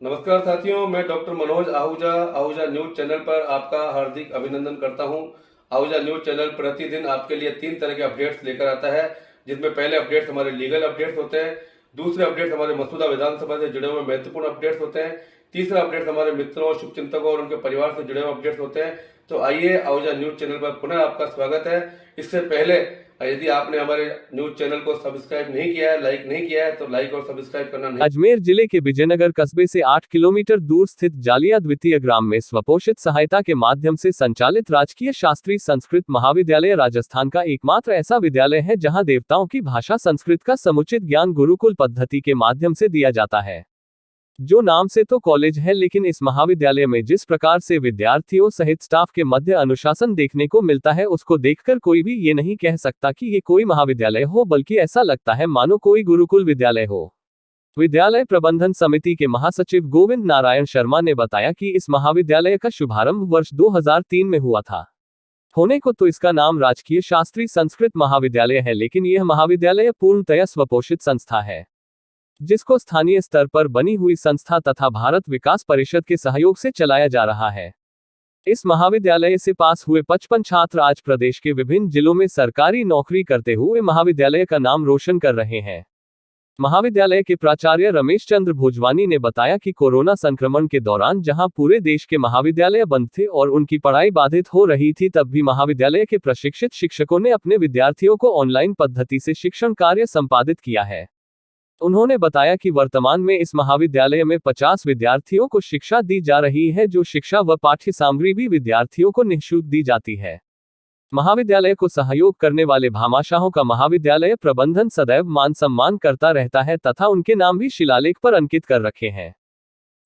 नमस्कार साथियों, मैं doctor Manoj Ahuja Ahuja news channel पर आपका हार्दिक अभिनंदन करता हूं। आहूजा न्यूज चैनल प्रतिदिन आपके लिए 3 तरह के अपडेट्स लेकर आता है, जिसमें पहले अपडेट्स हमारे लीगल अपडेट्स होते हैं, दूसरे अपडेट्स हमारे मसूदा विधानसभा से जुड़े हुए महत्वपूर्ण अपडेट्स होते हैं, तीसरा अपडेट हमारे मित्रों, शुभचिंतकों और उनके परिवार से जुड़े हुए अपडेट्स होते हैं। तो आइए, आहूजा न्यूज चैनल पर पुनः आपका स्वागत है। इससे पहले यदि आपने हमारे न्यूज चैनल को सब्सक्राइब नहीं किया है, लाइक नहीं किया है, तो लाइक और सब्सक्राइब करना नहीं। अजमेर जिले के विजयनगर कस्बे से 8 किलोमीटर दूर स्थित जालिया द्वितीय ग्राम में स्वपोषित सहायता के माध्यम से संचालित राजकीय शास्त्री संस्कृत महाविद्यालय राजस्थान का एकमात्र ऐसा विद्यालय है जहां देवताओं की भाषा संस्कृत का समुचित ज्ञान गुरुकुल पद्धति के माध्यम से दिया जाता है। जो नाम से तो कॉलेज है, लेकिन इस महाविद्यालय में जिस प्रकार से विद्यार्थियों सहित स्टाफ के मध्य अनुशासन देखने को मिलता है, उसको देखकर कोई भी ये नहीं कह सकता कि ये कोई महाविद्यालय हो, बल्कि ऐसा लगता है मानो कोई गुरुकुल विद्यालय हो। विद्यालय प्रबंधन समिति के महासचिव गोविंद नारायण शर्मा ने बताया कि इस महाविद्यालय का शुभारंभ वर्ष 2003 में हुआ था। होने को तो इसका नाम राजकीय शास्त्री संस्कृत महाविद्यालय है, लेकिन यह महाविद्यालय पूर्णतया स्वपोषित संस्था है, जिसको स्थानीय स्तर पर बनी हुई संस्था तथा भारत विकास परिषद के सहयोग से चलाया जा रहा है। इस महाविद्यालय से पास हुए 55 छात्र आज प्रदेश के विभिन्न जिलों में सरकारी नौकरी करते हुए महाविद्यालय का नाम रोशन कर रहे हैं। महाविद्यालय के प्राचार्य रमेश चंद्र भोजवानी ने बताया कि कोरोना संक्रमण के दौरान जहां पूरे देश के महाविद्यालय बंद थे और उनकी पढ़ाई बाधित हो रही थी, तब भी महाविद्यालय के प्रशिक्षित शिक्षकों ने अपने विद्यार्थियों को ऑनलाइन पद्धति से शिक्षण कार्य संपादित किया है। उन्होंने बताया कि वर्तमान में इस महाविद्यालय में 50 विद्यार्थियों को शिक्षा दी जा रही है, जो शिक्षा व पाठ्य सामग्री भी विद्यार्थियों को निःशुल्क दी जाती है। महाविद्यालय को सहयोग करने वाले भामाशाहों का महाविद्यालय प्रबंधन सदैव मान सम्मान करता रहता है तथा उनके नाम भी शिलालेख पर अंकित कर रखे हैं।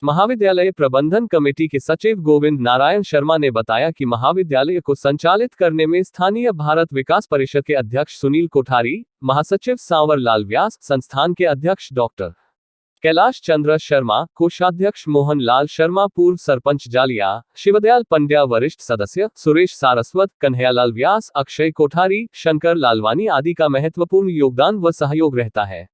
महाविद्यालय प्रबंधन कमेटी के सचिव गोविंद नारायण शर्मा ने बताया कि महाविद्यालय को संचालित करने में स्थानीय भारत विकास परिषद के अध्यक्ष सुनील कोठारी, महासचिव सांवर लाल व्यास, संस्थान के अध्यक्ष डॉक्टर कैलाश चंद्र शर्मा, कोषाध्यक्ष मोहन लाल शर्मा, पूर्व सरपंच जालिया शिवदयाल पंड्या, वरिष्ठ सदस्य सुरेश सारस्वत, कन्हैयालाल व्यास, अक्षय कोठारी, शंकर लालवानी आदि का महत्वपूर्ण योगदान व सहयोग रहता है।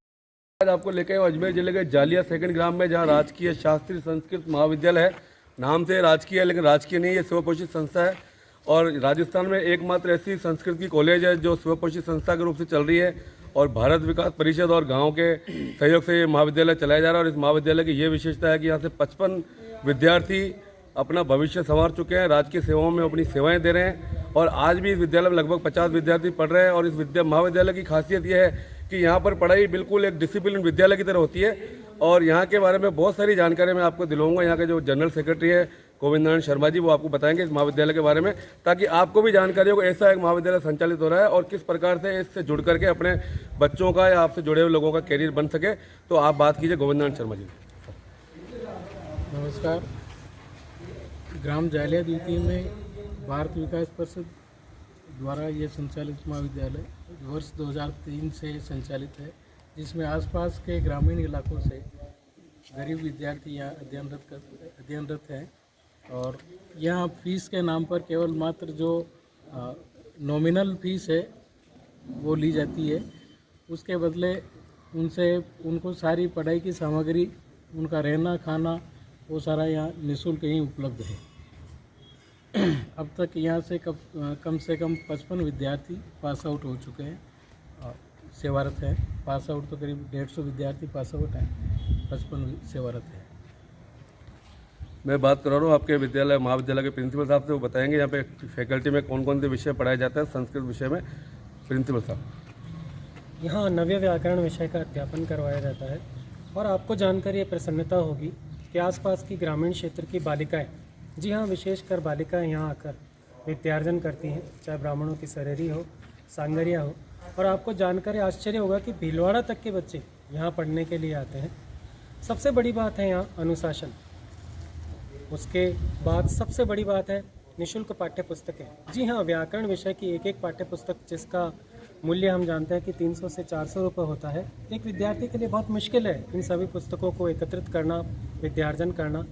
आज आपको लेकर अजमेर जिले के जालिया सेकंड ग्राम में, जहां राजकीय शास्त्री संस्कृत महाविद्यालय है। नाम से राजकीय है, लेकिन राजकीय नहीं, ये स्वपोषित संस्था है और राजस्थान में एकमात्र ऐसी संस्कृत की कॉलेज है जो स्वपोषित संस्था के रूप से चल रही है और भारत विकास परिषद और गांव के सहयोग से ये महाविद्यालय चलाया जा रहा है। और इस महाविद्यालय की ये विशेषता है कि यहाँ से 55 विद्यार्थी अपना भविष्य संवार चुके हैं, राजकीय सेवाओं में अपनी सेवाएं दे रहे हैं और आज भी इस विद्यालय में लगभग 50 विद्यार्थी पढ़ रहे हैं। और इस महाविद्यालय की खासियत यह है कि यहाँ पर पढ़ाई बिल्कुल एक डिसिप्लिन विद्यालय की तरह होती है और यहाँ के बारे में बहुत सारी जानकारी मैं आपको दिलाऊंगा। यहाँ के जो जनरल सेक्रेटरी है गोविंद नारायण शर्मा जी, वो आपको बताएंगे इस महाविद्यालय के बारे में, ताकि आपको भी जानकारी हो कि ऐसा एक महाविद्यालय संचालित हो रहा है और किस प्रकार से इससे जुड़ करके अपने बच्चों का या आपसे जुड़े हुए लोगों का कैरियर बन सके। तो आप बात कीजिए गोविंद नारायण शर्मा जी। नमस्कार। ग्राम जालिया द्वितीय में भारत विकास परिषद द्वारा ये संचालित महाविद्यालय वर्ष 2003 से संचालित है, जिसमें आसपास के ग्रामीण इलाकों से गरीब विद्यार्थी यहाँ अध्ययनरत हैं और यहाँ फीस के नाम पर केवल मात्र जो नॉमिनल फीस है वो ली जाती है। उसके बदले उनको सारी पढ़ाई की सामग्री, उनका रहना खाना, वो सारा यहाँ निःशुल्क ही उपलब्ध है। अब तक यहाँ से कम से कम 55 विद्यार्थी पास आउट हो चुके हैं, सेवारत हैं। पास आउट तो करीब 150 विद्यार्थी पास आउट हैं, 55 सेवारत हैं। मैं बात कर रहा हूँ आपके विद्यालय महाविद्यालय के प्रिंसिपल साहब से, वो बताएंगे यहाँ पे फैकल्टी में कौन कौन से विषय पढ़ाए जाते हैं संस्कृत विषय में। प्रिंसिपल साहब, यहाँ नव्य व्याकरण विषय का अध्यापन करवाया जाता है और आपको जानकर ये प्रसन्नता होगी कि आसपास की ग्रामीण क्षेत्र की बालिकाएं, जी हाँ, विशेषकर बालिकाएं यहाँ आकर विद्यार्जन करती हैं, चाहे ब्राह्मणों की सरेरी हो, सांगरिया हो। और आपको जानकर आश्चर्य होगा कि भीलवाड़ा तक के बच्चे यहाँ पढ़ने के लिए आते हैं। सबसे बड़ी बात है यहाँ अनुशासन। उसके बाद सबसे बड़ी बात है निःशुल्क पाठ्य पुस्तकें। जी हाँ, व्याकरण विषय की एक पाठ्य पुस्तक, जिसका मूल्य हम जानते हैं कि 300 से 400 रुपये होता है, एक विद्यार्थी के लिए बहुत मुश्किल है इन सभी पुस्तकों को एकत्रित करना, विद्यार्जन करना।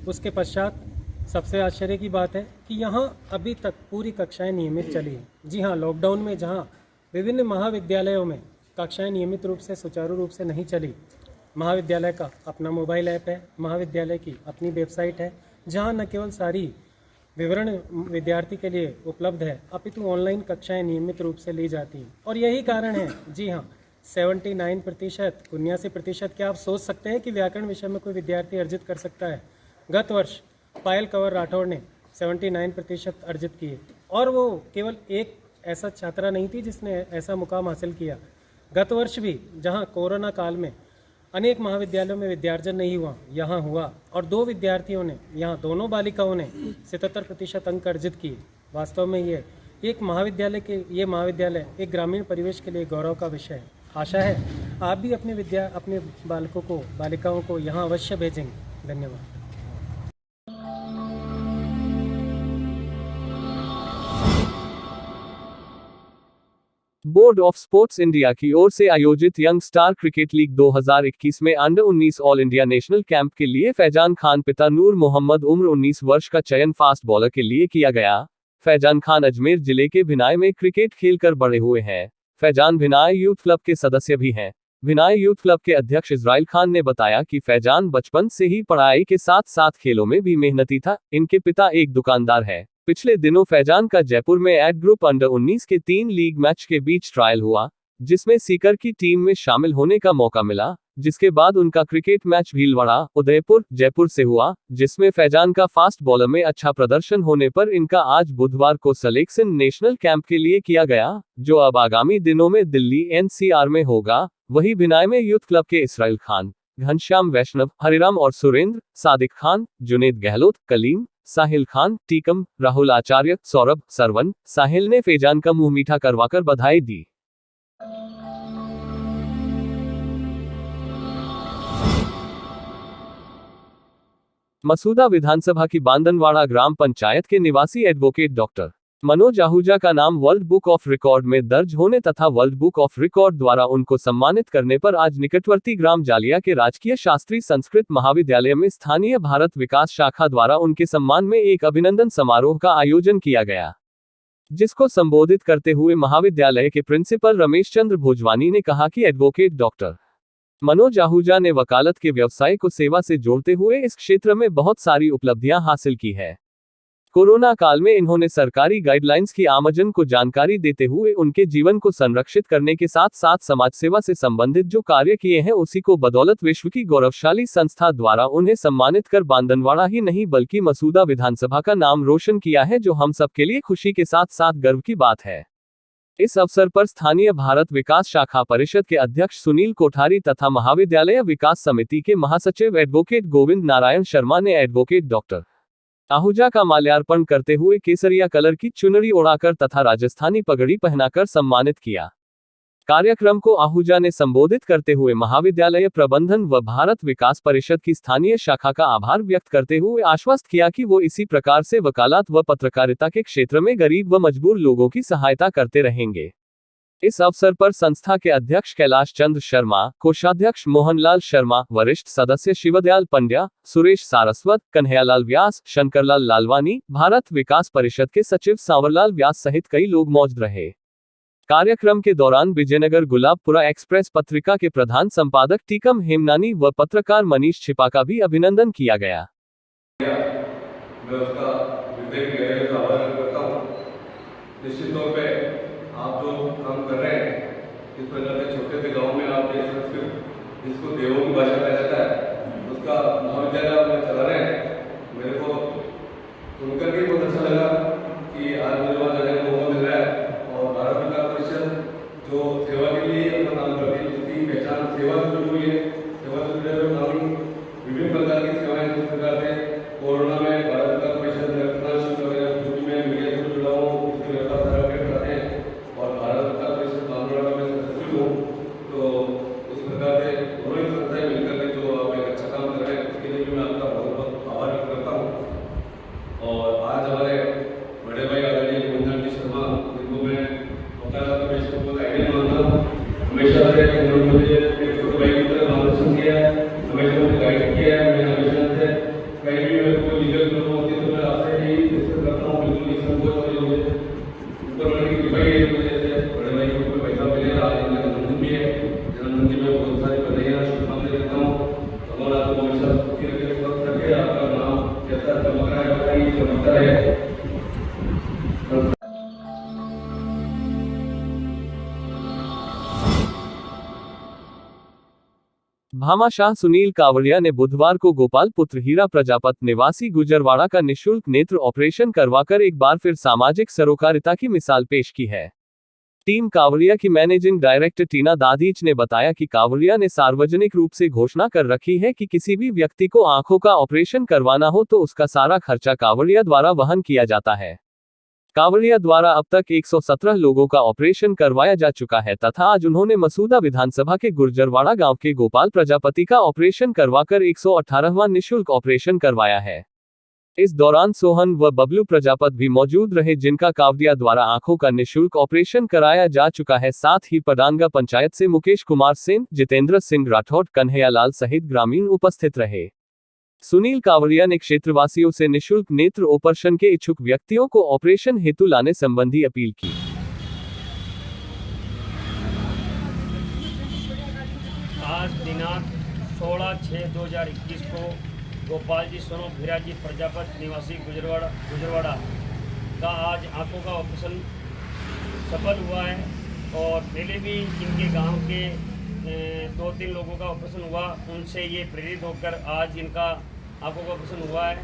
उसके पश्चात सबसे आश्चर्य की बात है कि यहाँ अभी तक पूरी कक्षाएं नियमित चली हैं। जी हाँ, लॉकडाउन में जहाँ विभिन्न महाविद्यालयों में कक्षाएं नियमित रूप से सुचारू रूप से नहीं चली, महाविद्यालय का अपना मोबाइल ऐप है, महाविद्यालय की अपनी वेबसाइट है, जहां न केवल सारी विवरण विद्यार्थी के लिए उपलब्ध है, अपितु ऑनलाइन कक्षाएं नियमित रूप से ली जाती हैं। और यही कारण है, जी हाँ, 79%, 79% क्या आप सोच सकते हैं कि व्याकरण विषय में कोई विद्यार्थी अर्जित कर सकता है? गत वर्ष पायल कंवर राठौड़ ने 79% अर्जित किए, और वो केवल एक ऐसा छात्रा नहीं थी जिसने ऐसा मुकाम हासिल किया। गत वर्ष भी जहां कोरोना काल में अनेक महाविद्यालयों में विद्यार्जन नहीं हुआ, यहाँ हुआ, और 2 विद्यार्थियों ने, यहाँ दोनों बालिकाओं ने 77% अंक अर्जित किए। वास्तव में ये महाविद्यालय एक ग्रामीण परिवेश के लिए गौरव का विषय है। आशा है आप भी अपने बालिकाओं को यहाँ अवश्य भेजेंगे। धन्यवाद। बोर्ड ऑफ स्पोर्ट्स इंडिया की ओर से आयोजित यंग स्टार क्रिकेट लीग 2021 में under 19 all India national camp के लिए फैजान खान पिता नूर मोहम्मद उम्र 19 वर्ष का चयन फास्ट बॉलर के लिए किया गया। फैजान खान अजमेर जिले के भिनाय में क्रिकेट खेलकर बड़े हुए हैं। फैजान भिनाय यूथ क्लब के सदस्य भी हैं। भिनाय यूथ क्लब के अध्यक्ष इजराइल खान ने बताया कि फैजान बचपन से ही पढ़ाई के साथ साथ खेलों में भी मेहनती था। इनके पिता एक दुकानदार है। पिछले दिनों फैजान का जयपुर में एड ग्रुप अंडर 19 के 3 लीग मैच के बीच ट्रायल हुआ, जिसमें सीकर की टीम में शामिल होने का मौका मिला, जिसके बाद उनका क्रिकेट मैच भीलवाड़ा, उदयपुर, जयपुर से हुआ, जिसमें फैजान का फास्ट बॉलर में अच्छा प्रदर्शन होने पर इनका आज बुधवार को सिलेक्शन नेशनल कैंप के लिए किया गया, जो अब आगामी दिनों में दिल्ली एनसीआर में होगा। वहीं भिनाय में यूथ क्लब के इस्राइल खान, घनश्याम वैष्णव, हरिराम और सुरेंद्र, सादिक खान, जुनेद गहलोत, कलीम, साहिल खान, टीकम, राहुल आचार्य, सौरभ, सरवन, साहिल ने फैजान का मुंह मीठा करवाकर बधाई दी। मसूदा विधानसभा की बांदनवाड़ा ग्राम पंचायत के निवासी एडवोकेट डॉक्टर मनोज आहूजा का नाम वर्ल्ड बुक ऑफ रिकॉर्ड में दर्ज होने तथा वर्ल्ड बुक ऑफ रिकॉर्ड द्वारा उनको सम्मानित करने पर आज निकटवर्ती ग्राम जालिया के राजकीय शास्त्री संस्कृत महाविद्यालय में स्थानीय भारत विकास शाखा द्वारा उनके सम्मान में एक अभिनंदन समारोह का आयोजन किया गया, जिसको संबोधित करते हुए महाविद्यालय के प्रिंसिपल रमेश चंद्र भोजवानी ने कहा कि एडवोकेट डॉक्टर मनोज आहूजा ने वकालत के व्यवसाय को सेवा से जोड़ते हुए इस क्षेत्र में बहुत सारी उपलब्धियां हासिल की है। कोरोना काल में इन्होंने सरकारी गाइडलाइंस की आमजन को जानकारी देते हुए उनके जीवन को संरक्षित करने के साथ साथ समाज सेवा से संबंधित जो कार्य किए हैं उसी को बदौलत विश्व की गौरवशाली संस्था द्वारा उन्हें सम्मानित कर बांदनवाड़ा ही नहीं बल्कि मसूदा विधानसभा का नाम रोशन किया है, जो हम सबके लिए खुशी के साथ साथ गर्व की बात है। इस अवसर पर स्थानीय भारत विकास शाखा परिषद के अध्यक्ष सुनील कोठारी तथा महाविद्यालय विकास समिति के महासचिव एडवोकेट गोविंद नारायण शर्मा ने एडवोकेट डॉक्टर आहूजा का माल्यार्पण करते हुए केसरिया कलर की चुनरी ओढ़ाकर तथा राजस्थानी पगड़ी पहनाकर सम्मानित किया। कार्यक्रम को आहूजा ने संबोधित करते हुए महाविद्यालय प्रबंधन व भारत विकास परिषद की स्थानीय शाखा का आभार व्यक्त करते हुए आश्वस्त किया कि वो इसी प्रकार से वकालत व पत्रकारिता के क्षेत्र में गरीब व मजबूर लोगों की सहायता करते रहेंगे। इस अवसर पर संस्था के अध्यक्ष कैलाश चंद्र शर्मा, कोषाध्यक्ष मोहनलाल शर्मा, वरिष्ठ सदस्य शिवदयाल पंड्या, सुरेश सारस्वत, कन्हैयालाल व्यास, शंकरलाल लालवानी, भारत विकास परिषद के सचिव सांवरलाल व्यास सहित कई लोग मौजूद रहे। कार्यक्रम के दौरान विजयनगर गुलाबपुरा एक्सप्रेस पत्रिका के प्रधान संपादक टीकम हेमनानी व पत्रकार मनीष छिपा का भी अभिनंदन किया गया। निश्चित तौर पे आप जो काम कर रहे हैं इस प्रकार के छोटे से गांव में आप जिसको देवों की भाषा कहा जाता है उसका महाविद्यालय आप चला रहे हैं। मेरे को सुनकर भी बहुत अच्छा लगा कि आज मुझे वहाँ जाने का मौका मिल रहा है और भारत विकास परिषद जो सेवा के लिए अपना काम करती है उसकी पहचान सेवा से जुड़ी हुई है। सेवा से जुड़े हुए काम विभिन्न प्रकार की सेवाएं जिस प्रकार से कोरोना में भारत विकास परिषद रक्तदान शिविर वगैरह जो भी मैं मीडिया से जुड़ा हूँ उसकी व्यवस्था सारा अपडेट कराते हैं और भारत विकास परिषद बांदनवाड़ा में सदस्य हूँ। तो इस प्रकार से दोनों ही संस्थाएं मिलकर के जो आप एक अच्छा काम कर रहे हैं उसके लिए भी मैं मिलता है। भामाशाह सुनील कावड़िया ने बुधवार को गोपाल पुत्र हीरा प्रजापत निवासी गुजरवाड़ा का निःशुल्क नेत्र ऑपरेशन करवाकर एक बार फिर सामाजिक सरोकारिता की मिसाल पेश की है। टीम कावड़िया की मैनेजिंग डायरेक्टर टीना दादीच ने बताया कि कावड़िया ने सार्वजनिक रूप से घोषणा कर रखी है कि किसी भी व्यक्ति को आंखों का ऑपरेशन करवाना हो तो उसका सारा खर्चा कावड़िया द्वारा वहन किया जाता है। कावड़िया द्वारा अब तक 117 लोगों का ऑपरेशन करवाया जा चुका है तथा आज उन्होंने मसूदा विधानसभा के गुर्जरवाड़ा गांव के गोपाल प्रजापति का ऑपरेशन करवाकर 118वां निःशुल्क ऑपरेशन करवाया है। इस दौरान सोहन व बबलू प्रजापत भी मौजूद रहे जिनका कावड़िया द्वारा आंखों का निःशुल्क ऑपरेशन कराया जा चुका है। साथ ही पडांगा पंचायत से मुकेश कुमार सेन, जितेंद्र सिंह राठौड़, कन्हैयालाल सहित ग्रामीण उपस्थित रहे। सुनील कावड़िया ने क्षेत्रवासियों से निःशुल्क नेत्र ऑपरेशन के इच्छुक व्यक्तियों को ऑपरेशन हेतु लाने संबंधी अपील की। आज दिनांक 16/6/2021 को गोपाल जी सोनो हीरा जी प्रजापत निवासी गुजरवाड़ा का आज आंखों का ऑपरेशन सफल हुआ है और पहले भी इनके गांव के 2-3 लोगों का ऑपरेशन हुआ, उनसे ये प्रेरित होकर आज इनका आंखों का ऑपरेशन हुआ है।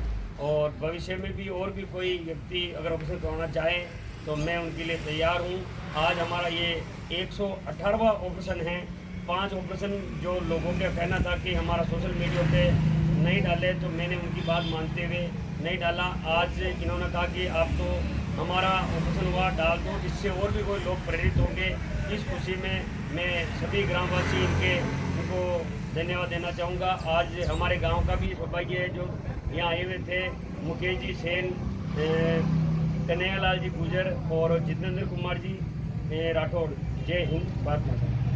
और भविष्य में भी और भी कोई व्यक्ति अगर ऑपरेशन करवाना चाहे तो मैं उनके लिए तैयार हूँ। आज हमारा ये 118वां ऑपरेशन है। 5 ऑपरेशन जो लोगों का कहना था कि हमारा सोशल मीडिया पे नहीं डाले, तो मैंने उनकी बात मानते हुए नहीं डाला। आज इन्होंने कहा कि आप तो हमारा ऑपरेशन हुआ डाल दो, इससे और भी कोई लोग प्रेरित होंगे। इस खुशी में मैं सभी ग्रामवासी इनको धन्यवाद देना चाहूँगा। आज हमारे गांव का भी सौभाग्य है जो यहाँ आए हुए थे, मुकेश जी सेन, कन्हैयालाल जी गुजर और जितेंद्र कुमार जी राठौड़। जय हिंद, भारत माता।